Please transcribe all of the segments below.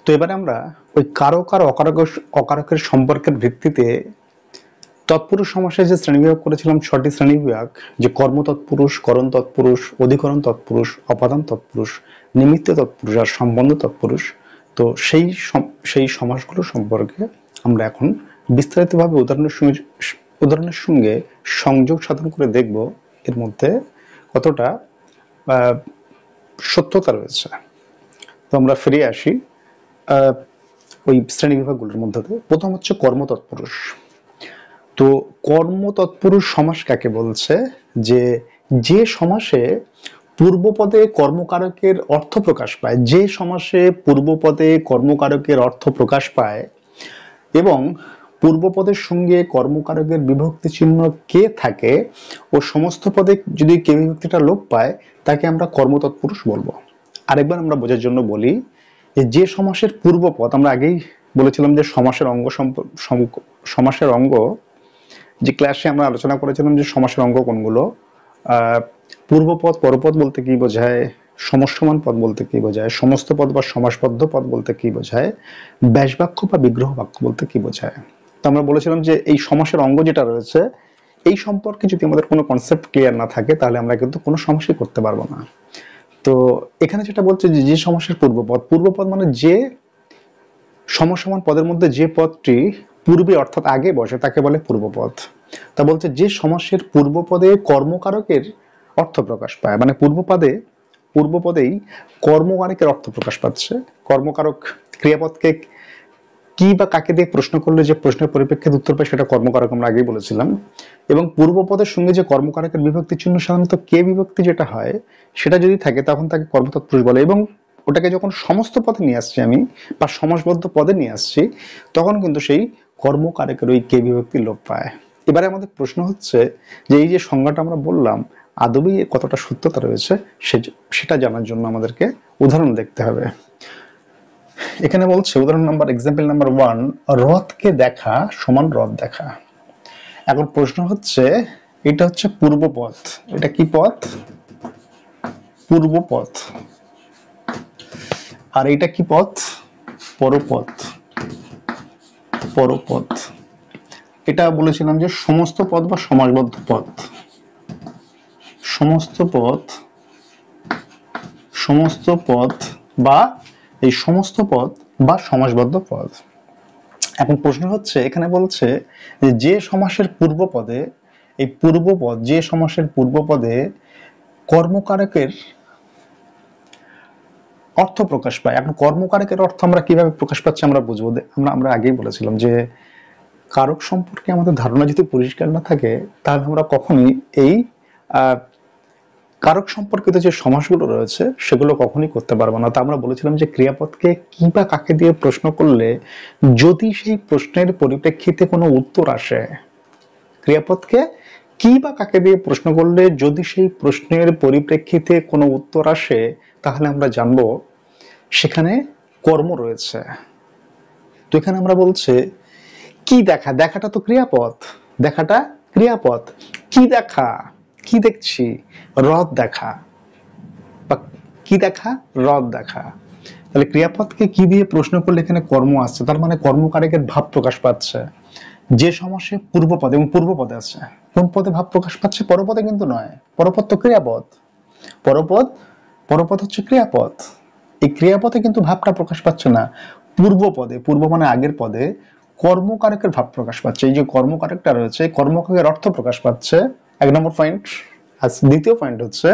তো এবারে আমরা ওই কারক আর অকারকের সম্পর্কের ভিত্তিতে তৎপুরুষ সমাসের যে শ্রেণীবিভাগ করেছিলাম, 6টি শ্রেণীবিভাগ, যে কর্ম তৎপুরুষ, করণ তৎপুরুষ, অধিকরণ তৎপুরুষ, অপাদান তৎপুরুষ, নিমিত্ত তৎপুরুষ আর সম্বন্ধ তৎপুরুষ। তো সেই সমাসগুলো সম্পর্কে আমরা এখন বিস্তারিতভাবে উদাহরণের সঙ্গে সংযোগ সাধন করে দেখব এর মধ্যে কতটা সত্যতা রয়েছে। তো আমরা ফিরে আসি ওই শ্রেণী বিভাগগুলোর মধ্যে। প্রথম হচ্ছে কর্ম তৎপুরুষ। তো কর্ম তৎপুরুষ সমাস কাকে বলছে? যে সমাসে পূর্বপদে কর্মকারকের অর্থ প্রকাশ পায়, যে সমাসে পূর্বপদে কর্মকারকের অর্থ প্রকাশ পায় এবং পূর্বপদের সঙ্গে কর্মকারকের বিভক্তি চিহ্ন কে থাকে ও সমস্ত পদে যদি কে বিভক্তিটা লোপ পায়, তাকে আমরা কর্ম তৎপুরুষ বলবো। আরেকবার আমরা বোঝার জন্য বলি, যে সমাসের পূর্বপদ, আমরা আগেই বলেছিলাম যে সমাসের অঙ্গ, যে ক্লাসে আমরা আলোচনা করেছিলাম যে সমাসের অঙ্গ কোনগুলো। পূর্বপদ পরপদ বলতে কি বোঝায়, সমস্যমান পদ বলতে কি বোঝায়, সমস্ত পদ বা সমাসবদ্ধ পদ বলতে কি বোঝায়, ব্যাসবাক্য বা বিগ্রহ বাক্য বলতে কি বোঝায়। তো আমরা বলেছিলাম যে এই সমাসের অঙ্গ যেটা রয়েছে, এই সম্পর্কে যদি আমাদের কোনো কনসেপ্ট ক্লিয়ার না থাকে, তাহলে আমরা কিন্তু কোনো সমাসই করতে পারবো না। তো এখানে যেটা বলছে যে সমাসের পূর্বপদ মানে যে সমসমান পদের মধ্যে যে পদটি পূর্বে অর্থাৎ আগে বসে তাকে বলে পূর্বপদ। তা বলছে যে সমাসের পূর্বপদে কর্মকারকের অর্থ প্রকাশ পায়, মানে পূর্বপদেই কর্মকারকের অর্থ প্রকাশ পাচ্ছে। কর্মকারক ক্রিয়াপদকে কি বা কাকে দিয়ে প্রশ্ন করলে যে প্রশ্নের পরিপ্রেক্ষিতে উত্তর পায় সেটা কর্মকারক, আমরা আগেই বলেছিলাম। এবং পূর্বপদের সঙ্গে যে কর্মকারকের বিভক্তি চিহ্ন সাধারণত কে বিভক্তি যেটা হয় সেটা যদি থাকে, তখন তাকে কর্মতৎপুরুষ বলে। এবং ওটাকে যখন সমস্ত পদে নিয়ে আসছি আমি, বা সমাসবদ্ধ পদে নিয়ে আসছি, তখন কিন্তু সেই কর্মকারকের ওই কে বিভক্তি লোপ পায়। এবারে আমাদের প্রশ্ন হচ্ছে যে এই যে সংজ্ঞাটা আমরা বললাম, আদবেই কতটা সত্যতা রয়েছে সেটা জানার জন্য আমাদেরকে উদাহরণ দেখতে হবে। এখানে বলছে উদাহরণ এক্সাম্পল নাম্বার 1, রথকে দেখা সমান রথ দেখা। এখন প্রশ্ন হচ্ছে, এটা হচ্ছে পূর্বপদ, এটা কি পদ? পূর্বপদ। আর এটা কি পদ? পরপদ। পরপদ। এটা বলেছিলাম যে সমস্ত পদ বা সমাসবদ্ধ পদ। সমস্ত পদ বা এই সমস্ত পদ বা সমাসবদ্ধ পদ। এখন প্রশ্ন হচ্ছে, এখানে বলছে যে সমাসের পূর্বপদে, এই পূর্বপদ, যে সমাসের পূর্বপদে কর্মকারকের অর্থ প্রকাশ পায়। এখন কর্মকারকের অর্থ আমরা কিভাবে প্রকাশ পাচ্ছে আমরা বুঝবো। আমরা আগেই বলেছিলাম যে কারক সম্পর্কে আমাদের ধারণা যদি পরিষ্কার না থাকে, তাহলে আমরা কখনোই এই কারক সম্পর্কিত যে সমাসগুলো রয়েছে সেগুলো কখনোই করতে পারবো না। তা আমরা বলেছিলাম যে ক্রিয়াপদকে কি বা কাকে দিয়ে প্রশ্ন করলে যদি সেই প্রশ্নের পরিপ্রেক্ষিতে কোনো উত্তর আসে, ক্রিয়াপদকে কি বা কাকে দিয়ে প্রশ্ন করলে যদি সেই প্রশ্নের পরিপ্রেক্ষিতে কোনো উত্তর আসে, তাহলে আমরা জানবো সেখানে কর্ম রয়েছে। তো এখানে আমরা বলছে কি দেখা, দেখাটা তো ক্রিয়াপদ, দেখাটা ক্রিয়াপদ। কি দেখা, কি দেখছি? রথ দেখা। বা কি দেখা? রথ দেখা। তাহলে ক্রিয়াপদকে কি দিয়ে প্রশ্ন করলে এখানে কর্ম আসছে, তার মানে কর্মকারকের ভাব প্রকাশ পাচ্ছে। যে সমাসে পূর্বপদ এবং পূর্বপদে আছে, কোন পদে ভাব প্রকাশ পাচ্ছে? পরপদে কিন্তু নয়, পরপদ তো ক্রিয়াপদ। পরপদ হচ্ছে ক্রিয়াপদ। এই ক্রিয়াপদে কিন্তু ভাবটা প্রকাশ পাচ্ছে না, পূর্বপদে, পূর্ব মানে আগের পদে কর্মকারকের ভাব প্রকাশ পাচ্ছে। এই যে কর্মকারকটা রয়েছে, কর্মকারকের অর্থ প্রকাশ পাচ্ছে, 1 নম্বর পয়েন্ট। আর দ্বিতীয় পয়েন্ট হচ্ছে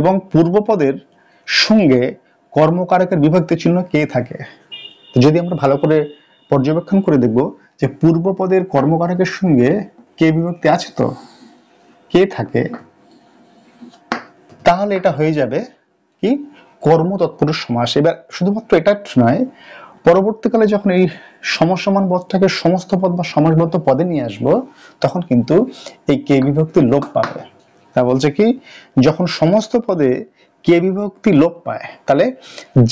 এবং পূর্বপদের সঙ্গে কর্মকারকের বিভক্তি চিহ্ন কে থাকে। যদি আমরা ভালো করে পর্যবেক্ষণ করে দেখব যে পূর্বপদের কর্মকারকের সঙ্গে কে বিভক্তি আছে, তো কে থাকে, তাহলে এটা হয়ে যাবে কি কর্ম তৎপুরুষ সমাস। এবার শুধুমাত্র এটা নয়, পরবর্তীকালে যখন এই সমসমান পদটাকে সমস্ত পদ বা সমাসবদ্ধ পদে নিয়ে আসব, তখন কিন্তু এই কে বিভক্তি লোপ পাবে। তা বলছে কি, যখন সমস্ত পদে কে বিভক্তি লোপ পায়, তাহলে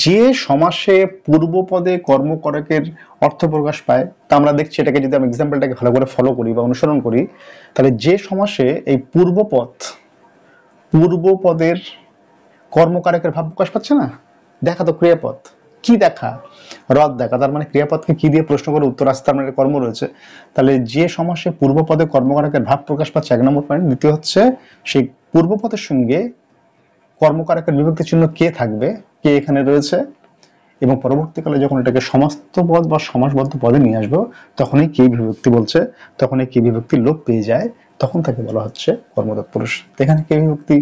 যে সমাসে পূর্বপদে কর্মকারকের অর্থ প্রকাশ পায়, তা আমরা দেখছি, এটাকে যদি আমি এক্সাম্পলটাকে ভালো করে ফলো করি বা অনুসরণ করি, তাহলে যে সমাসে এই পূর্বপদ পূর্ব পদের কর্মকারকের ভাব প্রকাশ পাচ্ছে না? দেখা তো ক্রিয়াপদ, কি দেখা? রদ দেখা। তার মানে ক্রিয়াপদকে কি দিয়ে প্রশ্ন করে উত্তর আসতে, তার মানে কর্ম রয়েছে। তাহলে যে সমাসে পূর্ব পদে কর্মকারকের ভাব প্রকাশ পাচ্ছে 1 নম্বর পয়েন্ট। দ্বিতীয় হচ্ছে সেই পূর্ব পদের সঙ্গে কর্মকারকের বিভক্তি চিহ্ন কে থাকবে, কে এখানে রয়েছে, এবং পরবর্তীকালে যখন এটাকে সমাস্ত পদ বা সমাসবদ্ধ পদে নিয়ে আসবো তখন এই কে বিভক্তি বলছে, তখন এই কে বিভক্তি লোপ পেয়ে যায়, তখন তাকে বলা হচ্ছে কর্মতৎপুরুষ। এখানে কে বিভক্তি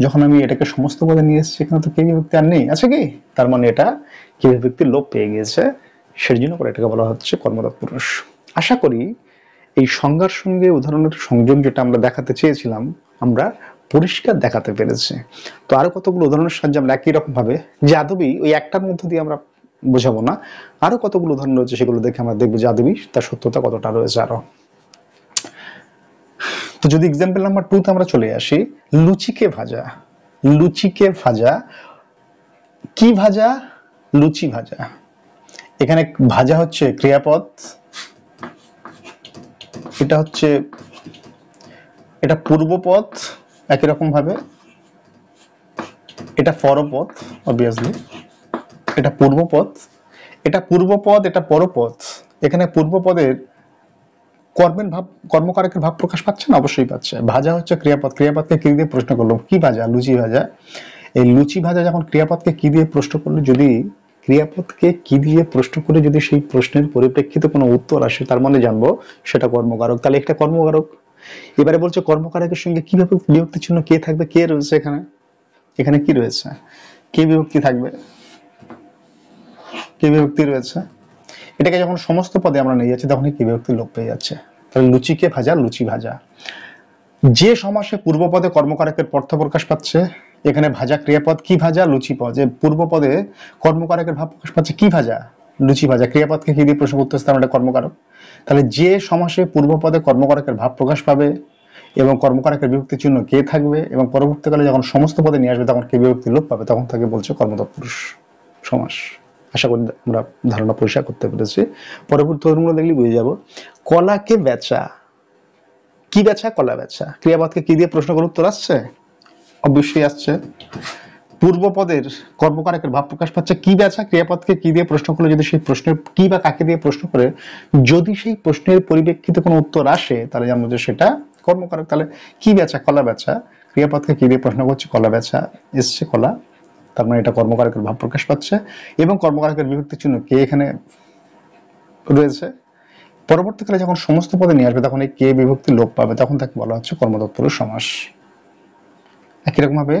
যখন আমি এটাকে সমস্ত পদে নিয়ে এসেছি, এখানে তো কে বিভক্তি আর নেই, আছে কি? তার মানে এটা কে বিভক্তি লোপ পেয়ে গিয়েছে, সেই জন্য করে এটাকে বলা হচ্ছে কর্মতৎপুরুষ। আশা করি এই সংজ্ঞার সঙ্গে উদাহরণের সংযোগ যেটা আমরা দেখাতে চেয়েছিলাম আমরা পরিষ্কার দেখাতে পেরেছি। তো আরো কতগুলো উদাহরণের সাহায্যে আমরা একই রকম ভাবে, যে আদবি ওই একটার মধ্য দিয়ে আমরা বোঝাবো না, আরো কতগুলো উদাহরণ রয়েছে সেগুলো দেখে আমরা দেখবো যে আদবি তার সত্যতা কতটা রয়েছে আরো। তো যদি এক্সাম্পল নাম্বার 2 তে আমরা চলে আসি, লুচিকে ভাজা। লুচিকে ভাজা, কি ভাজা? লুচি ভাজা। এখানে ভাজা হচ্ছে ক্রিয়াপদ, এটা হচ্ছে, এটা পূর্বপদ একই রকম ভাবে, এটা পরপদ অবভিয়াসলি, এটা পূর্বপদ, এটা পূর্বপদ, এটা পরপদ। এখানে পূর্বপদের কর্মের ভাব, কর্মকারকের ভাব প্রকাশ পাচ্ছে না? অবশ্যই পাচ্ছে। ভাজা হচ্ছে ক্রিয়াপদ, ক্রিয়াপদকে কি দিয়ে প্রশ্ন করলো? কি ভাজা? লুচি ভাজা। এই লুচি ভাজা যখন ক্রিয়াপদকে কি দিয়ে প্রশ্ন করলো, যদি ক্রিয়াপদকে কি দিয়ে প্রশ্ন করে যদি সেই প্রশ্নের পরিপ্রেক্ষিতে কোনো উত্তর আসে, তার মানে জানবো সেটা কর্মকারক। তাহলে একটা কর্মকারক। এবারে বলছে কর্মকারকের সঙ্গে কিভাবে বিভক্তি চিহ্ন কে থাকবে? কে রয়েছে এখানে? এখানে কি রয়েছে? কে বিভক্তি থাকবে? কে বিভক্তি রয়েছে। এটাকে যখন সমস্ত পদে আমরা নিয়ে যাচ্ছি তখন কি বিভক্তি লোপ পেয়ে যাচ্ছে। তাহলে লুচিকে ভাজা, লুচি ভাজা। যে সমাসে পূর্ব পদে কর্মকারকের অর্থ প্রকাশ পাচ্ছে, এখানে ভাজা ক্রিয়াপদ, কি ভাজা? লুচি পদ। যে পূর্ব পদে কর্মকারকের ভাব প্রকাশ পাচ্ছে, কি ভাজা? লুচি ভাজা। ক্রিয়াপদকে কি দিয়ে প্রশ্ন করতে আসতে আমরা কর্মকারক। তাহলে যে সমাসে পূর্ব পদে কর্মকারকের ভাব প্রকাশ পাবে এবং কর্মকারকের বিভক্তি চিহ্ন কে থাকবে এবং পরবর্তীকালে যখন সমস্ত পদে নিয়ে আসবে তখন কে বিভক্তি লোপ পাবে, তখন তাকে বলছে কর্মতৎপুরুষ সমাস। আশা করি আমরা ধারণা পরিষ্কার করতে পেরেছি। পরবর্তী উদাহরণগুলো দেখলে বুঝে যাব। কলাকে বেচা, কি বেচা? কলা বেচা। ক্রিয়াপদকে কি দিয়ে প্রশ্ন করে উত্তর আসছে? অবশ্যই আসছে। পূর্ব পদের কর্মকারকের ভাব প্রকাশ পাচ্ছে, কি বেচা? ক্রিয়াপদকে কি দিয়ে প্রশ্ন করলে যদি সেই প্রশ্নের কি বা কাকে দিয়ে প্রশ্ন করে যদি সেই প্রশ্নের পরিপ্রেক্ষিতে কোনো উত্তর আসে তাহলে জানবো যে সেটা কর্মকারক। তাহলে কি বেচা? কলা বেচা। ক্রিয়াপদকে কি দিয়ে প্রশ্ন করছে? কলা বেচা। এসছে কলা, তার মানে এটা কর্মকারকের ভাব প্রকাশ পাচ্ছে এবং কর্মকারকের বিভক্তি চিহ্ন কে এখানে রয়েছে। পরবর্তীকালে যখন সমস্ত পদে নিয়ে আসবে তখন এই কে বিভক্তি লোপ পাবে, তখন তাকে বলা হচ্ছে কর্মতৎপুরুষ সমাস। একই রকম ভাবে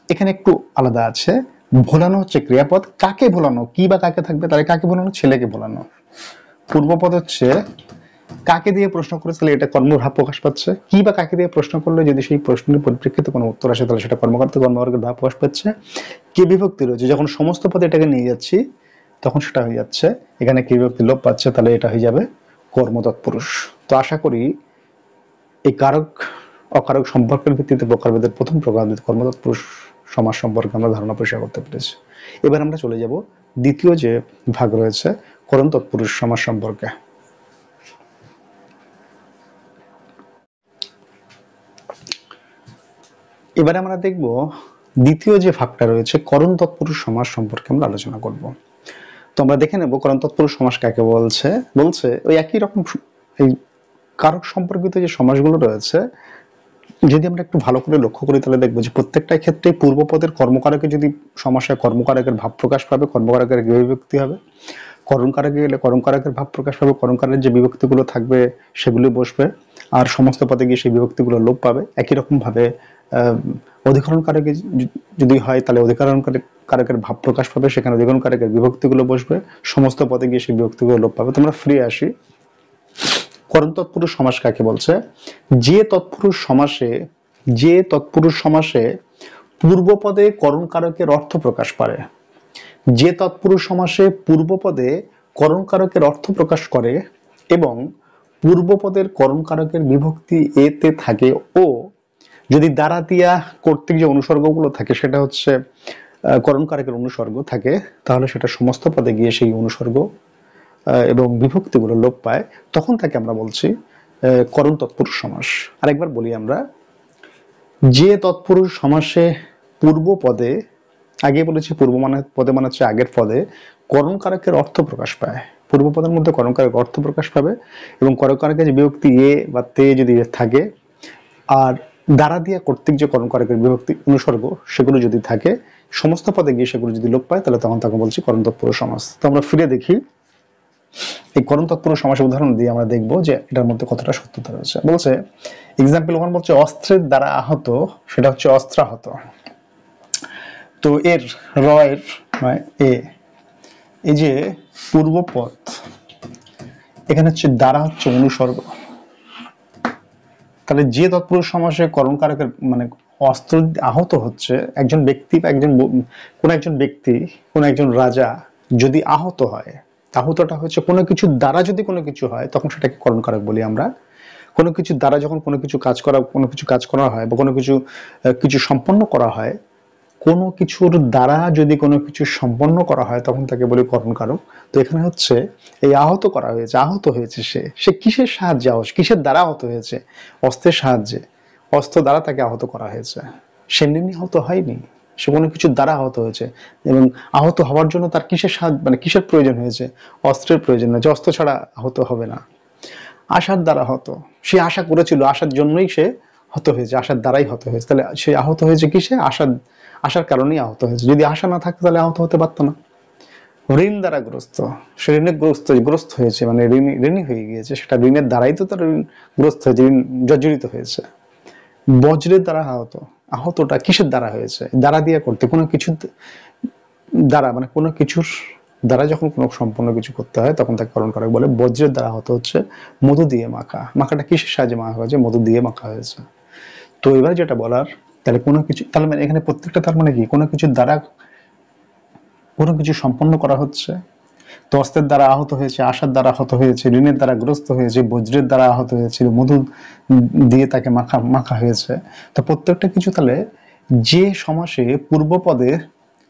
এখানে একটু আলাদা আছে। ভোলানো হচ্ছে ক্রিয়াপদ, কাকে ভোলানো? কি বা কাকে থাকবে? তাহলে কাকে ভোলানো? ছেলেকে ভোলানো। পূর্বপদ হচ্ছে কাকে দিয়ে প্রশ্ন করেছে, তাহলে এটা কর্মভাব প্রকাশ পাচ্ছে। কি বা কাকে দিয়ে প্রশ্ন করলে যদি সেই প্রশ্নের পরিপ্রেক্ষিতে কোনো উত্তর আসে তাহলে সেটা কর্মকর্তা, কর্মকারকের ভাব প্রকাশ পাচ্ছে। কে বিভক্তি রয়েছে, যখন সমস্ত পদে এটাকে নিয়ে যাচ্ছি তখন সেটা হয়ে যাচ্ছে, এখানে কে বিভক্তি লোপ পাচ্ছে, তাহলে এটা হয়ে যাবে কর্মতৎপুরুষ। তো আশা করি এই কারক অকারক সম্পর্কের ভিত্তিতে প্রকারভেদের প্রথম প্রকারভেদ কর্মতৎপুরুষ সমাস সম্পর্কে আমরা ধারণা পরিষ্কার করতে পেরেছি। এবার আমরা চলে যাব দ্বিতীয় যে ভাগ রয়েছে করণ তৎপুরুষ সমাস সম্পর্কে। এবারে আমরা দেখব দ্বিতীয় যে ভাগটা রয়েছে করণ তৎপুরুষ সমাস সম্পর্কে আমরা আলোচনা করব। তো আমরা দেখে নেব করণ তৎপুরুষ সমাস কাকে বলছে। বলছে ওই একই রকম এই কারক সম্পর্কিত যে সমাসগুলো রয়েছে যদি আমরা একটু ভালো করে লক্ষ্য করি তাহলে দেখবো যে প্রত্যেকটা ক্ষেত্রে পূর্বপদের কর্মকারকে যদি সমাসে কর্মকারকের ভাব প্রকাশ পাবে, কর্মকারকের বিভক্তি হবে। করণকারকে গেলে করণকারকের ভাব প্রকাশ পাবে, করণকারের যে বিভক্তিগুলো থাকবে সেগুলো বসবে, আর সমস্ত পদে গিয়ে সেই বিভক্তিগুলো লোপ পাবে। একই রকম ভাবে অধিকরণ কারকে যদি হয় তাহলে অধিকরণ কারকের ভাব প্রকাশ পাবে, সেখানে অধিকরণ কারকের বিভক্তিগুলো বসবে, সমস্ত পদে গিয়ে সেই বিভক্তিগুলো লোপ পাবে। তোমরা ফিরে আসি করণ তৎপুরুষ সমাস কাকে বলছে। যে তৎপুরুষ সমাসে, যে তৎপুরুষ সমাসে পূর্বপদে করণ কারকের অর্থ প্রকাশ পারে, যে তৎপুরুষ সমাসে পূর্বপদে করণ কারকের অর্থ প্রকাশ করে এবং পূর্বপদের করণ কারকের বিভক্তি এতে থাকে ও যদি দ্বারা দিয়া কর্তৃক যে অনুসর্গগুলো থাকে সেটা হচ্ছে করণ কারকের অনুসর্গ থাকে, তাহলে সেটা সমস্ত পদে গিয়ে সেই অনুসর্গ এবং বিভক্তিগুলো লোপ পায়, তখন তাকে আমরা বলছি করণ তৎপুরুষ সমাস। আরেকবার বলি আমরা, যে তৎপুরুষ সমাসে পূর্ব পদে, আগে বলেছি পূর্ব মানে পদে মানে হচ্ছে আগের পদে, করণকারকের অর্থ প্রকাশ পায়। পূর্ব পদের মধ্যে করণকারক অর্থ প্রকাশ পাবে এবং করণকারকের যে বিভক্তি এ বা তে যদি থাকে, আর দ্বারা দিয়া কর্তৃক যে করণকারকের বিভক্তি অনুসর্গ সেগুলো যদি থাকে, সমস্ত পদে গিয়ে সেগুলো যদি লোপ পায়, তাহলে তখন তাকে বলছি করণ তৎপুরুষ সমাস। তো আমরা ফিরে দেখি এই করণ তৎপুরুষ সমাসের উদাহরণ দিয়ে আমরা দেখবো যে এটার মধ্যে কতটা সত্যতা রয়েছে। বলছে এক্সাম্পল ওয়ান, বলছে অস্ত্রের দ্বারা আহত, সেটা হচ্ছে অস্ত্রাহত। তো এর র এর এ, এই যে পূর্বপদ, এখানে হচ্ছে দ্বারা হচ্ছে অনুসর্গ। তাহলে যে তৎপুরুষ সমাসে করণকারকের মানে অস্ত্র আহত হচ্ছে, একজন ব্যক্তি বা কোন একজন ব্যক্তি, কোন একজন রাজা যদি আহত হয়, আহতটা হচ্ছে কোনো কিছু দ্বারা, যদি কোনো কিছু হয় তখন সেটাকে করণকারক বলি আমরা। কোনো কিছু দ্বারা যখন কোনো কিছু কাজ করা হয় বা কোনো কিছু কিছু সম্পন্ন করা হয়, কোনো কিছুর দ্বারা যদি কোনো কিছু সম্পন্ন করা হয় তখন তাকে বলি করণকারক। তো এখানে হচ্ছে এই আহত করা হয়েছে, আহত হয়েছে সে কিসের সাহায্যে, কিসের দ্বারা আহত হয়েছে? অস্ত্রের সাহায্যে, অস্ত্র দ্বারা তাকে আহত করা হয়েছে। সে এমনি আহত হয়নি, সে কোনো কিছুর দ্বারা আহত হয়েছে। এবং আহত হওয়ার জন্য তার কিসের সাহায্য মানে কিসের প্রয়োজন হয়েছে? অস্ত্রের প্রয়োজন হয়েছে। অস্ত্র ছাড়া আহত হবে না। আশার দ্বারা হত, সে আশা করেছিল, আশার জন্যই সে হত হয়েছে, আশার দ্বারাই হত হয়েছে। তাহলে সে আহত হয়েছে কিসে? আশার কারণেই আহত হয়েছে। যদি আশা না থাকতো তাহলে আহত হতে পারতো না। ঋণ দ্বারা গ্রস্ত, সে ঋণে গ্রস্ত হয়েছে, মানে ঋণী হয়ে গিয়েছে, সেটা ঋণের দ্বারাই তো তার গ্রস্ত হয়েছে, ঋণ জর্জরিত হয়েছে। বজ্রের দ্বারা আহত, আহতটা কিসের দ্বারা হয়েছে? দ্বারা দিয়ে করতে, কোনো কিছু দ্বারা মানে কোনো কিছুর দ্বারা যখন কোনো সম্পূর্ণ কিছু করতে হয় তখন তাকে করণকারক বলে। বজ্রের দ্বারা হতে হচ্ছে মধু দিয়ে মাখা, মাখাটা কিসের সাহায্যে মাখা হয়েছে? মধু দিয়ে মাখা হয়েছে। তো এবার যেটা বলার, তাহলে কোনো কিছু, তাহলে মানে এখানে প্রত্যেকটা তার মানে কি কোনো কিছুর দ্বারা কোনো কিছু সম্পন্ন করা হচ্ছে। তো অস্ত্রের দ্বারা আহত হয়েছে, আশার দ্বারা আহত হয়েছে, ঋণের দ্বারা গ্রস্ত হয়েছে, বজ্রের দ্বারা আহত হয়েছিল, মধু দিয়ে তাকে মাখা হয়েছে। তো প্রত্যেকটা কিছু তাহলে যে সমাসে পূর্ব পদে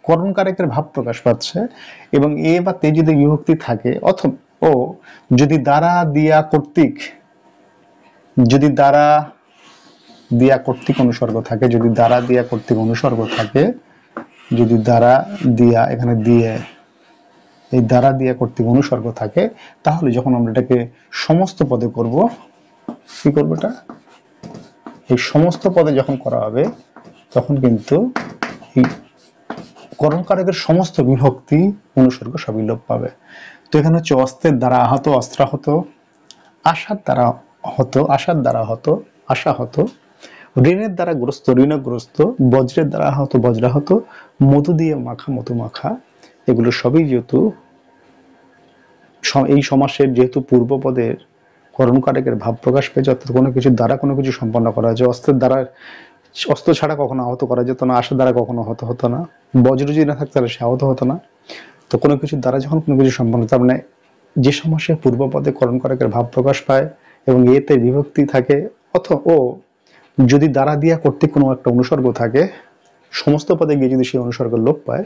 করণকারকের ভাব প্রকাশ পাচ্ছে এবং এ বা তে যদি বিভক্তি থাকে, অথবা ও যদি দ্বারা দিয়া কর্তৃক, যদি দ্বারা দিয়া কর্তৃক অনুসর্গ থাকে, যদি দ্বারা দিয়া কর্তৃক অনুসর্গ থাকে, যদি দ্বারা দিয়া এখানে দিয়ে এই দ্বারা দিয়া কর্তৃক অনুসর্গ থাকে, তাহলে যখন আমরা এটাকে সমস্ত পদে করব, কি করবো এটা? এই সমস্ত পদে যখন করা হবে তখন কিন্তু এই করণকারকের সমস্ত বিভক্তি অনুসর্গ সবই লোপ পাবে। তো এখানে হচ্ছে অস্ত্রের দ্বারা আহত, অস্ত্রাহত, আশার দ্বারা হতো, আশার দ্বারা হতো, আশাহত, ঋণের দ্বারা গ্রস্ত, ঋণগ্রস্ত, বজ্রের দ্বারা আহত, বজ্রাহত, মধু দিয়ে মাখা, মধু মাখা। এগুলো সবই যেহেতু এই সমাসের যেহেতু পূর্ব পদের করণকারকের ভাব প্রকাশ পেয়েছে, অর্থাৎ কোনো কিছু দ্বারা কোনো কিছু সম্পন্ন করা হয়েছে। অস্ত্রের দ্বারা, অস্ত্র ছাড়া কখনো আহত করা যেত না, আশার দ্বারা কখনো হতো না, বজ্র যদি না থাকতো তাহলে সে আহত হতো না। তো কোনো কিছু দ্বারা যখন কোনো কিছু সম্পন্ন, তার মানে যে সমাসে পূর্ব পদে করণকারকের ভাব প্রকাশ পায় এবং এতে বিভক্তি থাকে, ও যদি দ্বারা দিয়া কর্তৃক কোনো একটা অনুসর্গ থাকে, সমস্ত পদে গিয়ে যদি সেই অনুসর্গ লোপ পায়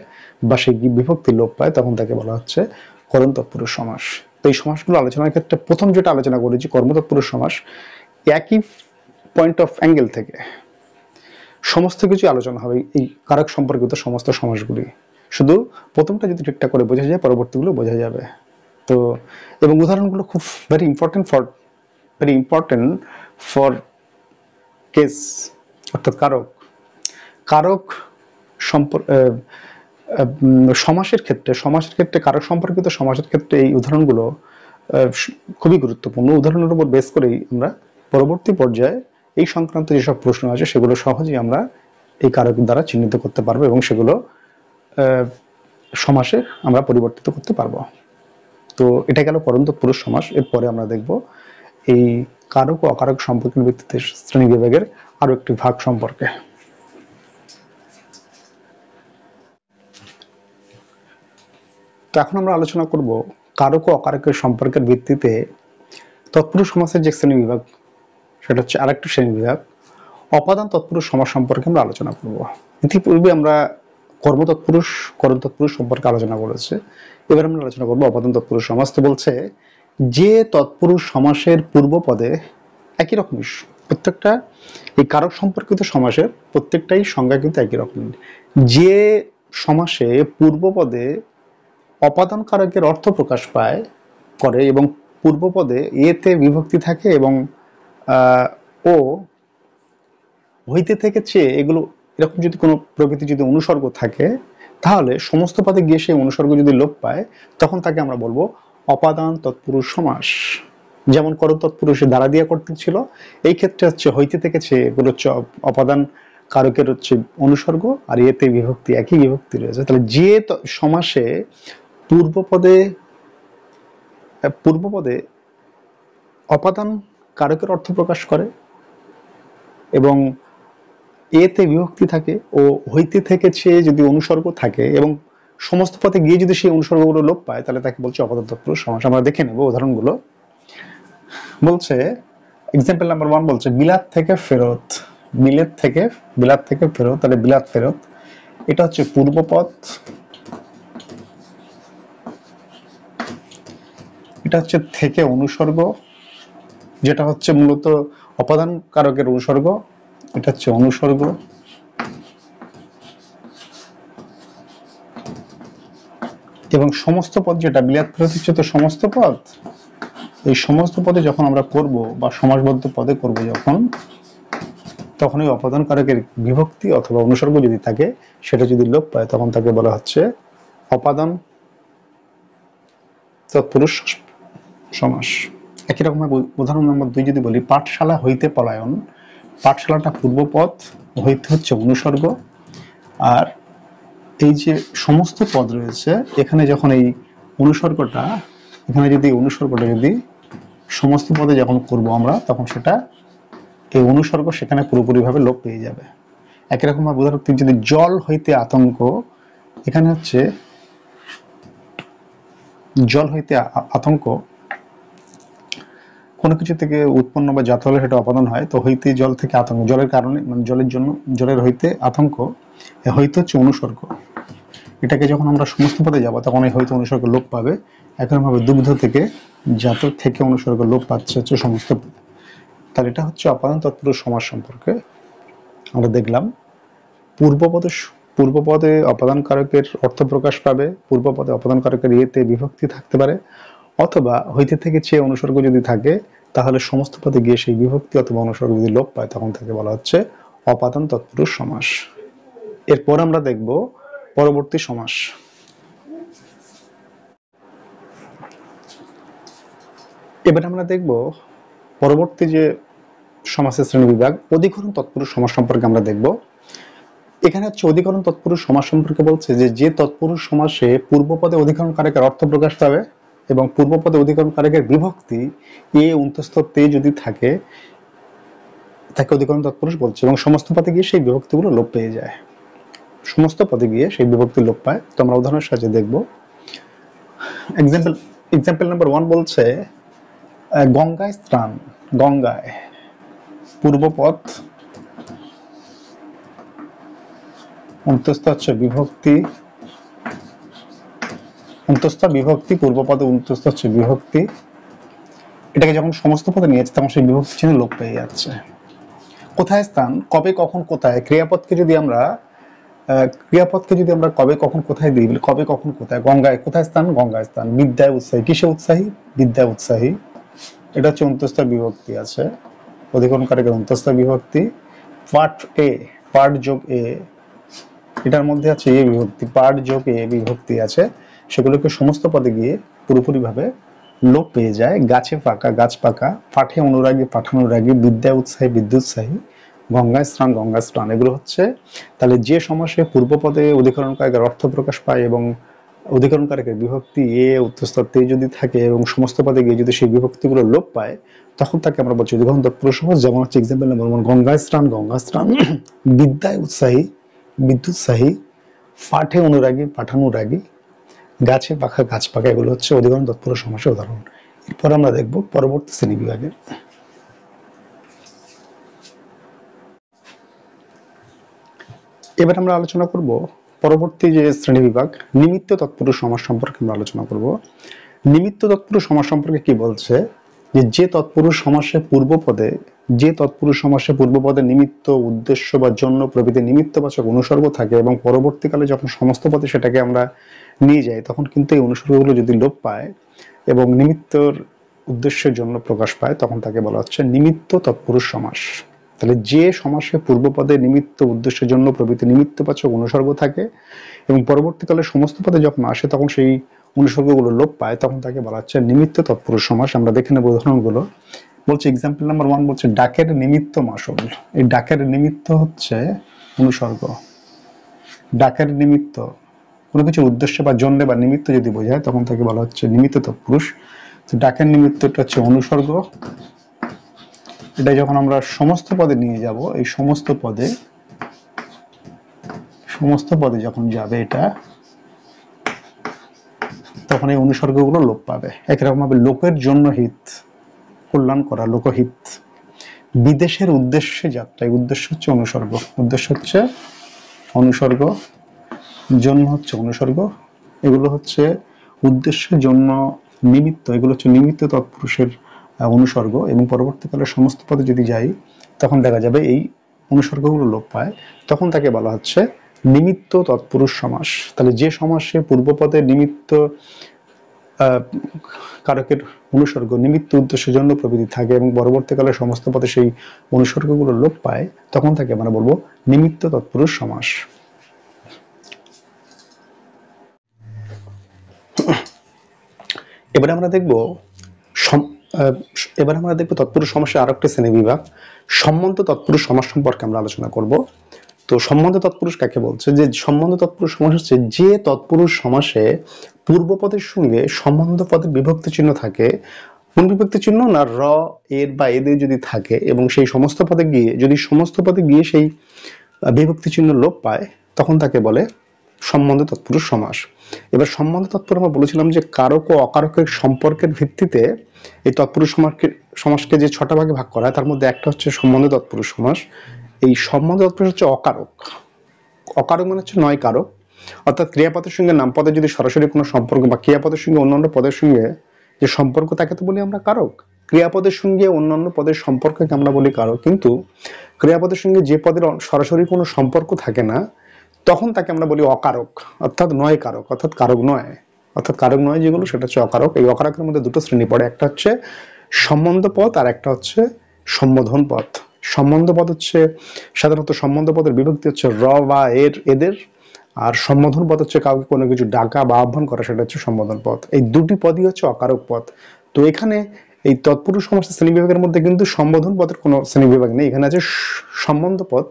বা সেই বিভক্তি লোপ পায়, তখন তাকে বলা হচ্ছে করণ তৎপুরুষ সমাস। তো এই সমাসগুলো আলোচনার ক্ষেত্রে প্রথম যেটা আলোচনা করেছি কর্ম তৎপুরুষ সমাস, একই পয়েন্ট অফ অ্যাঙ্গেল থেকে সমস্ত কিছু আলোচনা হবে এই কারক সম্পর্কিত সমস্ত সমাসগুলি। শুধু প্রথমটা যদি ঠিকঠাক করে বোঝা যায়, পরবর্তীগুলো বোঝা যাবে। তো এবং উদাহরণগুলো খুব ভেরি ইম্পর্টেন্ট ফর কেস, অর্থাৎ কারক, কারক সমাসের ক্ষেত্রে কারক সম্পর্কিত সমাসের ক্ষেত্রে এই উদাহরণগুলো খুবই গুরুত্বপূর্ণ। উদাহরণের উপর বেস করেই আমরা পরবর্তী পর্যায়ে এই সংক্রান্ত যেসব প্রশ্ন আছে সেগুলো সহজেই আমরা এই কারক দ্বারা চিহ্নিত করতে পারবো এবং সেগুলো সমাসে আমরা পরিবর্তিত করতে পারবো। তো এটা গেল করণ তৎপুরুষ সমাস। এরপরে আমরা দেখব এই কারক ও অকারক সম্পর্কের ভিত্তিতে শ্রেণী বিভাগের আরো একটি ভাগ সম্পর্কে। তো এখন আমরা আলোচনা করব কারক ও অকারকের সম্পর্কের ভিত্তিতে তৎপুরুষ সমাসের যে শ্রেণী বিভাগ, সেটা হচ্ছে আরেকটি শ্রেণী বিভাগ অপাদান তৎপুরুষ সমাস সম্পর্কে আমরা আলোচনা করব। ইতিপূর্বে আমরা কর্ম তৎপুরুষ, করণ তৎপুরুষ সম্পর্কে আলোচনা করেছে। এবার আমরা আলোচনা করবো অপাদান তৎপুরুষ সমাস। তো বলছে যে তৎপুরুষ সমাসের পূর্ব পদে একই রকম প্রত্যেকটা এই কারক সম্পর্কিত সমাসের প্রত্যেকটাই সংজ্ঞা কিন্তু একই রকম। যে সমাসে পূর্বপদে অপাদান কারকের অর্থ প্রকাশ পায় করে এবং পূর্বপদে এতে বিভক্তি থাকে এবং ও হইতে থেকে চেয়ে এগুলো এরকম যদি কোনো প্রকৃতি যদি অনুসর্গ থাকে, তাহলে সমস্ত পদে গিয়ে সেই অনুসর্গ যদি লোপ পায়, তখন তাকে আমরা বলবো অপাদান তৎপুরুষ সমাস। যেমন করো তৎপুরুষে দ্বারা দিয়া করতে ছিল, এই ক্ষেত্রে হচ্ছে হইতে থেকে চেয়ে এগুলো হচ্ছে অপাদান কারকের হচ্ছে অনুসর্গ, আর এতে বিভক্তি একই বিভক্তি রয়েছে। তাহলে যে সমাসে পূর্বপদে পূর্বপদে অপাদান কারকের অর্থ প্রকাশ করে এবং এতে বিভক্তি থাকে ও হইতে থেকে চেয়ে যদি অনুসর্গ থাকে এবং সমস্ত পথে গিয়ে যদি সেই অনুসর্গগুলো লোপ পায়, তাহলে তাকে বলছে অপাদান তৎপুরুষ সমাস। আমরা দেখে নেব উদাহরণগুলো। বলছে এক্সাম্পল নাম্বার 1 বলছে বিলাত থেকে ফেরত। বিলাত থেকে ফেরত, তাহলে বিলাত ফেরত এটা হচ্ছে পূর্বপদ, এটা হচ্ছে থেকে অনুসর্গ, যেটা হচ্ছে মূলত অপাদান কারকের অনুসর্গ, এটা হচ্ছে অনুসর্গ, এবং সমস্ত পদ যেটা বিলাত ফেরত হচ্ছে তো সমস্ত পদ। এই সমস্ত পদে যখন আমরা করব বা সমাসবদ্ধ পদে করব যখন, তখন ওই অপাদান কারকের বিভক্তি অথবা অনুসর্গ যদি থাকে, সেটা যদি লোপ পায়, তখন তাকে বলা হচ্ছে অপাদান তৎপুরুষ সমাস। একই রকম উদাহরণ নম্বর 2 যদি বলি পাঠশালা হইতে পলায়ন। পাঠশালাটা পূর্বপদ, হইতে হচ্ছে অনুসর্গ, আর এই যে সমস্ত পদ রয়েছে এখানে যখন এই অনুসর্গটা, এখানে যদি অনুসর্গটা যদি সমস্ত পদে যখন করব আমরা, তখন সেটা এই অনুসর্গ সেখানে পুরোপুরিভাবে লোপ পেয়ে যাবে। একই রকম ভাবে উদাহরণ যদি জল হইতে আতঙ্ক, এখানে হচ্ছে জল হইতে আতঙ্ক কোনো কিছু থেকে উৎপন্ন বা জাত হলে সেটা অপাদান হয়, তো হইতে জল থেকে আতঙ্ক, জলের কারণে মানে জলের জন্য জলের হইতে আতঙ্ক, হইতে হচ্ছে অনুসর্গ। এটাকে যখন আমরা সমস্ত পদে যাব তখন এই হইতে অনুসর্গ লোপ পাবে। একইভাবে দুগ্ধ থেকে জাত থেকে অনুসর্গ লোপ পাচ্ছে হচ্ছে সমস্ত পদে। তাহলে এটা হচ্ছে অপাদান তৎপুরুষ সমাস সম্পর্কে আমরা দেখলাম। পূর্বপদে অপাদান কারকের অর্থ প্রকাশ পাবে, পূর্বপদে অপাদান কারকের ইয়েতে বিভক্তি থাকতে পারে, অথবা হইতে থেকে চেয়ে অনুসর্গ যদি থাকে, তাহলে সমস্ত পদে গিয়ে সেই বিভক্তি অথবা অনুসর্গ যদি লোপ পায়, তখন তাকে বলা হচ্ছে অপাদান তৎপুরুষ সমাস। এরপর আমরা দেখব পরবর্তী সমাস। এবার আমরা দেখব পরবর্তী যে সমাসের শ্রেণী বিভাগ অধিকরণ তৎপুরুষ সমাস সম্পর্কে আমরা দেখব। এখানে হচ্ছে অধিকরণ তৎপুরুষ সমাস সম্পর্কে বলছে যে তৎপুরুষ সমাসে পূর্বপদে অধিকরণ কারকের অর্থ প্রকাশ পাবে এবং পূর্বপদে অধিকরণ কারকের বিভক্তি এ অন্তঃস্থ তে যদি থাকে, তাকে অধিকরণ তৎপুরুষ বলছে এবং সমস্ত পদে গিয়ে সেই বিভক্তিগুলো লোপ পেয়ে যায়। সমস্ত পদে গিয়ে সেই বিভক্তি লোপ পায়। তো আমরা উদাহরণের সাহায্যে দেখব। এক্সাম্পল নাম্বার 1 বলছে গঙ্গায় স্নান। গঙ্গায় পূর্বপদ, অন্তঃস্থ হচ্ছে বিভক্তি, অন্তঃস্থ বিভক্তি, পূর্বপদে অন্তঃস্থ হচ্ছে বিভক্তি। এটাকে যখন সমস্ত পদে নিয়েছে তখন সেই বিভক্তি চিহ্ন লোপ পেয়ে যাচ্ছে। কোথায় স্থান, কবে কখন কোথায়, ক্রিয়াপদকে যদি আমরা কবে কখন কোথায় দিই, কবে কখন কোথায়, গঙ্গায় কোথায় স্থান, গঙ্গায় স্থান। বিদ্যায় উৎসাহী, কিসে উৎসাহী, বিদ্যায় উৎসাহী, এটা হচ্ছে অন্তঃস্থ বিভক্তি আছে, অধিকরণ কারকের অন্তঃস্থ বিভক্তি। পাঠ এ, পাঠ যোগ এ, এটার মধ্যে আছে এ বিভক্তি, পাঠ যোগ এ বিভক্তি আছে, সেগুলোকে সমস্ত পদে গিয়ে পুরোপুরি ভাবে লোপ পেয়ে যায়। গাছে পাকা, গাছ পাকা, পাঠে অনুরাগী, পাঠানুরাগী, বিদ্যায় উৎসাহী, বিদ্যুৎসাহী, গঙ্গায় স্নান, গঙ্গা স্নান। এগুলো হচ্ছে তাহলে যে সমাসে পূর্বপদে অধিকরণ কারকের অর্থ প্রকাশ পায় এবং অধিকরণ কারকের বিভক্তি এ উত্তরস্থ তে যদি থাকে এবং সমস্ত পদে গিয়ে যদি সেই বিভক্তিগুলো লোপ পায়, তখন তাকে আমরা বলছি অধিকরণ তৎপুরুষ সমাস। যেমন হচ্ছে এক্সাম্পল নাম্বার 1 গঙ্গায় স্নান, গঙ্গা স্নান, বিদ্যায় উৎসাহী, বিদ্যুৎসাহী, পাঠে অনুরাগী, পাঠানুরাগী, গাছে পাখা, গাছ পাকা। এগুলো হচ্ছে অধিকরণ তৎপুরুষ সমাসের উদাহরণ। এরপর আমরা দেখব পরবর্তী শ্রেণী বিভাগে। এবার আমরা আলোচনা করব পরবর্তী যে শ্রেণী বিভাগ নিমিত্ত তৎপুরুষ সমাস সম্পর্কে আমরা আলোচনা করব। নিমিত্ত তৎপুরুষ সমাস সম্পর্কে কি বলছে, যে তৎপুরুষ সমাসে পূর্বপদে নিমিত্ত, উদ্দেশ্য বা জন্য প্রভৃতি নিমিত্তবাচক অনুসর্গ থাকে এবং পরবর্তীকালে যখন সমস্ত পদে সেটাকে আমরা নিয়ে যাই তখন কিন্তু এই অনুসর্গগুলো যদি লোপ পায় এবং নিমিত্তর উদ্দেশ্যের জন্য প্রকাশ পায় তখন তাকে বলা হচ্ছে নিমিত্ত তৎপুরুষ সমাস। তাহলে যে সমাসে পূর্বপদে নিমিত্ত, উদ্দেশ্যের জন্য প্রভৃতি নিমিত্তবাচক অনুসর্গ থাকে এবং পরবর্তীকালে সমস্ত পদে যখন আসে তখন সেই অনুসর্গগুলো লোপ পায় তখন তাকে বলা হচ্ছে নিমিত্ত তৎপুরুষ সমাস। আমরা দেখে নেব উদাহরণগুলো। বলছে এক্সাম্পল নাম্বার 1 বলছে ডাকের নিমিত্ত মাসল। এই ডাকের নিমিত্ত হচ্ছে অনুসর্গ। ডাকের নিমিত্ত কোনো কিছু উদ্দেশ্য বা জন্য বা নিমিত্ত যদি বোঝায় তখন তাকে বলা হচ্ছে নিমিত্ত তৎপুরুষ। ডাকের নিমিত্তটা হচ্ছে অনুসর্গ। এটা যখন আমরা সমস্ত পদে নিয়ে যাব, এই সমস্ত পদে যখন যাবে এটা তখন এই অনুসর্গগুলো লোপ পাবে। একরকম ভাবে লোকের জন্য হিত, কল্যাণ করা, লোকহিত। বিদেশের উদ্দেশ্যে যাত্রা, উদ্দেশ্য হচ্ছে অনুসর্গ, জন্য হচ্ছে অনুসর্গ। এগুলো হচ্ছে উদ্দেশ্যের জন্য নিমিত্ত, এগুলো হচ্ছে নিমিত্ত তৎপুরুষের অনুসর্গ এবং পরবর্তীকালে সমস্ত পদে যদি যাই তখন দেখা যাবে এই অনুসর্গগুলো লোপ পায়, তখন তাকে বলা হচ্ছে নিমিত্ত তৎপুরুষ সমাস। তাহলে যে সমাসে পূর্বপদে নিমিত্ত কারকের অনুসর্গ, নিমিত্ত, উদ্দেশ্যের জন্য প্রভৃতি থাকে এবং পরবর্তীকালে সমস্ত পদে সেই অনুসর্গগুলো লোপ পায় তখন তাকে আমরা বলবো নিমিত্ত তৎপুরুষ সমাস। এবারে আমরা দেখব তৎপুরুষ সমাসের আরেকটি শ্রেণীবিভাগ, সম্বন্ধ তৎপুরুষ সমাস সম্পর্কে আমরা আলোচনা করব। তো সম্বন্ধ তৎপুরুষ কাকে বলছে? যে সম্বন্ধ তৎপুরুষ সমাস হচ্ছে যে তৎপুরুষ সমাসে পূর্বপদের সঙ্গে সম্বন্ধ পদের বিভক্তি চিহ্ন থাকে। কোন বিভক্তি চিহ্ন? না র, এর বা এদের যদি থাকে এবং সেই সমস্ত পদে গিয়ে সেই বিভক্তি চিহ্ন লোপ পায় তখন তাকে বলে সম্বন্ধ তৎপুরুষ সমাস। এবার সম্বন্ধ তৎপুরুষ আমরা বলেছিলাম যে কারক ও অকারকের সম্পর্কের ভিত্তিতে এই তৎপুরুষ সমাসকে যে 6টা ভাগে ভাগ করা হয় তার মধ্যে একটা হচ্ছে সম্বন্ধ তৎপুরুষ সমাস। এই সম্বন্ধ তৎপুরুষ হচ্ছে অকারক। অকারক মানে হচ্ছে নয় কারক, অর্থাৎ ক্রিয়াপদের সঙ্গে নামপদের যদি সরাসরি কোনো সম্পর্ক বা ক্রিয়াপদের সঙ্গে অন্যান্য পদের সঙ্গে যে সম্পর্ক তাকে তো বলি আমরা কারক। ক্রিয়াপদের সঙ্গে অন্যান্য পদের সম্পর্ককে আমরা বলি কারক, কিন্তু ক্রিয়াপদের সঙ্গে যে পদের সরাসরি কোনো সম্পর্ক থাকে না তখন তাকে আমরা বলি অকারক, অর্থাৎ নয় কারক, অর্থাৎ কারক নয় যেগুলো সেটা হচ্ছে অকারক। এই অকারকের মধ্যে দুটো শ্রেণী পড়ে, একটা হচ্ছে সম্বন্ধ পদ আর একটা হচ্ছে সম্বোধন পদ। সম্বন্ধ পদ হচ্ছে সাধারণত সম্বন্ধ পদের বিভক্তি হচ্ছে র বা এদের, আর সম্বোধন পদ হচ্ছে কাউকে কোনো কিছু ডাকা বা আহ্বান করা, সেটা হচ্ছে সম্বোধন পদ। এই দুটি পদই হচ্ছে অকারক পদ। তো এখানে এই তৎপুরুষ সমাসের শ্রেণীবিভাগের মধ্যে কিন্তু সম্বোধন পদের কোনো শ্রেণীবিভাগ নেই, এখানে আছে সম্বন্ধ পদ।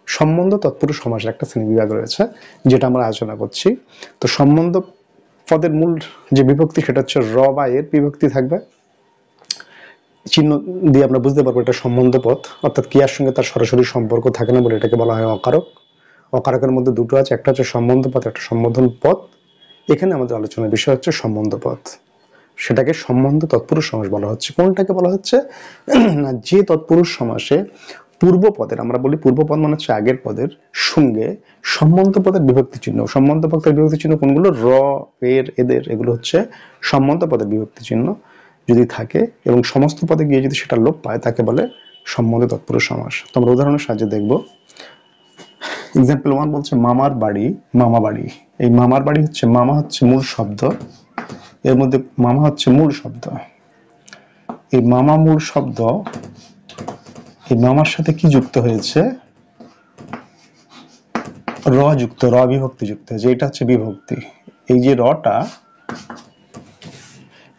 সম্বন্ধ তৎপুরুষ সমাসের একটা শ্রেণীবিভাগ রয়েছে যেটা আমরা আলোচনা করছি। তো সম্বন্ধ পদের মূল যে বিভক্তি সেটা হচ্ছে র বা এর বিভক্তি থাকবে, চিহ্ন দিয়ে আমরা বুঝতে পারবো এটা সম্বন্ধ পদ, অর্থাৎ ক্রিয়ার সঙ্গে তার সরাসরি সম্পর্ক থাকে না বলে এটাকে বলা হয় অকারক। অকারকের মধ্যে দুটো আছে, একটা হচ্ছে সম্বন্ধ পদ, একটা সম্বোধন পদ। এখানে আমাদের আলোচনার বিষয় হচ্ছে সম্বন্ধ পদ, সেটাকে সম্বন্ধ তৎপুরুষ সমাস বলা হচ্ছে। কোনটাকে বলা হচ্ছে না যে তৎপুরুষ সমাসে পূর্ব পদের, আমরা বলি পূর্ব পদ মানে হচ্ছে আগের পদের সঙ্গে সম্বন্ধ পদের বিভক্তি চিহ্ন। সম্বন্ধ পদের বিভক্তি চিহ্ন কোনগুলো? র, এর, এদের, এগুলো হচ্ছে সম্বন্ধ পদের বিভক্তি চিহ্ন যদি থাকে এবং সমস্ত পদে গিয়ে যদি সেটা লোপ পায় তাকে বলে সম্বন্ধ তৎপুরুষ সমাস। তো আমরা উদাহরণের সাহায্যে দেখব। এক্সাম্পল 1 বলছে মামার বাড়ি, মামা বাড়ি। এই মামার বাড়ি হচ্ছে মামা হচ্ছে মূল শব্দ, এর মধ্যে মামা হচ্ছে মূল শব্দ। এই মামা মূল শব্দ, এই মামার সাথে কি যুক্ত হয়েছে? র যুক্ত, র বিভক্তি যুক্ত হয়েছে, এটা হচ্ছে বিভক্তি। এই যে রটা,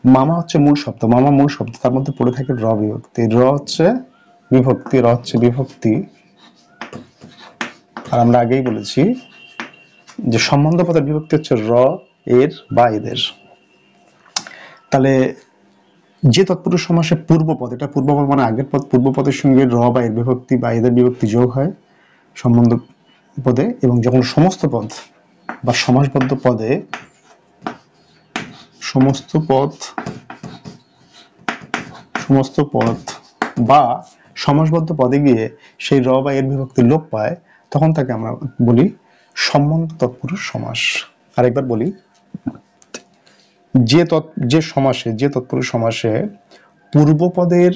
মামা হচ্ছে মূল শব্দ, মামা মূল শব্দ, তার মধ্যে পড়ে থাকে র বিভক্তি। র হচ্ছে বিভক্তি। আর আমরা আগেই বলেছি যে সম্বন্ধ পদের বিভক্তি হচ্ছে র, এর বা এদের। তাহলে যে তৎপুরুষ সমাসে পূর্বপদ, এটা পূর্বপদ মানে আগের পদ, পূর্বপদের সঙ্গে র বা এর বিভক্তি বা এদের বিভক্তি যোগ হয় সম্বন্ধ পদে, এবং যখন সমস্ত পদ বা সমাসবদ্ধ পদে সমস্ত পদ বা সমাসবদ্ধ পদে গিয়ে সেই র বা এর বিভক্তি লোপ পায় তখন তাকে আমরা বলি সম্বন্ধ তৎপুরুষ সমাস। আরেকবার বলি, যে তৎপুরুষ সমাসে পূর্বপদের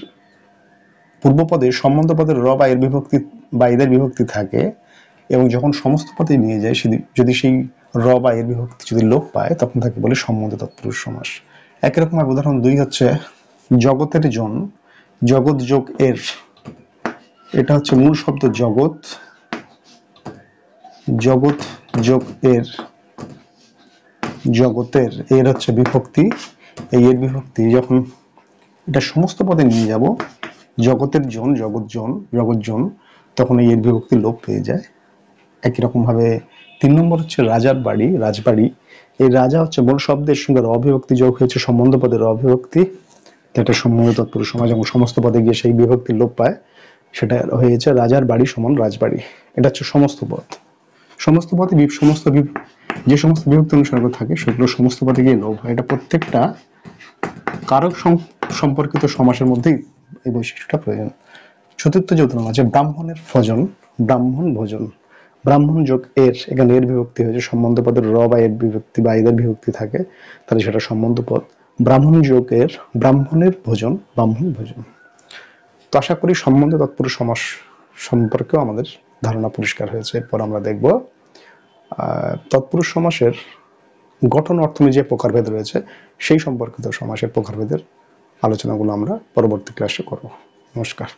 সম্বন্ধ পদের র বা এর বিভক্তি বা এদের বিভক্তি থাকে এবং যখন সমস্ত পদে নিয়ে যায় যদি সেই র বা এর বিভক্তি যদি লোপ পায় তখন তাকে বলে সম্বন্ধ তৎপুরুষ সমাস। একই রকম উদাহরণ 2 হচ্ছে জগতের জন, জগৎ যোগ এর, এটা হচ্ছে মূল শব্দ জগৎ, জগৎ যোগ এর, জগতের এর হচ্ছে বিভক্তি, এই এর বিভক্তি যখন এটা সমস্ত পদে নিয়ে যাব জগতের জন, জগৎ জন, তখন এই এর বিভক্তি লোপ পেয়ে যায়। একই রকম ভাবে 3 নম্বর হচ্ছে রাজার বাড়ি, রাজবাড়ি, এই রাজা হচ্ছে মূল শব্দের সঙ্গে র বিভক্তি যোগ হয়েছে সম্বন্ধ পদের র বিভক্তি, এটা সম্বন্ধ তৎপুরুষ সমাস এবং সমস্ত পদে গিয়ে সেই বিভক্তি লোপ পায়, সেটা হয়েছে রাজার বাড়ি সমান রাজবাড়ি। এটা হচ্ছে সমস্ত পদ। সমস্ত পদে যে সমস্ত বিভক্তি অনুসর্গ থাকে সেগুলো সমস্ত পদে গিয়ে লোপ হয়। এটা প্রত্যেকটা কারক সম্পর্কিত সমাসের মধ্যেই এই বৈশিষ্ট্যটা প্রয়োজন। চতুর্থ যে উদাহরণ আছে ব্রাহ্মণের ভোজন, ব্রাহ্মণ ভোজন, ব্রাহ্মণ যোগ এর, এখানে এর বিভক্তি হয়েছে সম্বন্ধ পদের র বা এর বিভক্তি বা এদের বিভক্তি থাকে তাহলে সেটা সম্বন্ধ পদ। ব্রাহ্মণ যোগ এর, ব্রাহ্মণের ভোজন, ব্রাহ্মণ ভোজন। তো আশা করি সম্বন্ধ তৎপুরুষ সমাস সম্পর্কেও আমাদের ধারণা পরিষ্কার হয়েছে। এরপর আমরা দেখব তৎপুরুষ সমাসের গঠন অর্থ যে প্রকারভেদ রয়েছে সেই সম্পর্কিত সমাসের প্রকারভেদের আলোচনাগুলো আমরা পরবর্তী ক্লাসে করব। নমস্কার।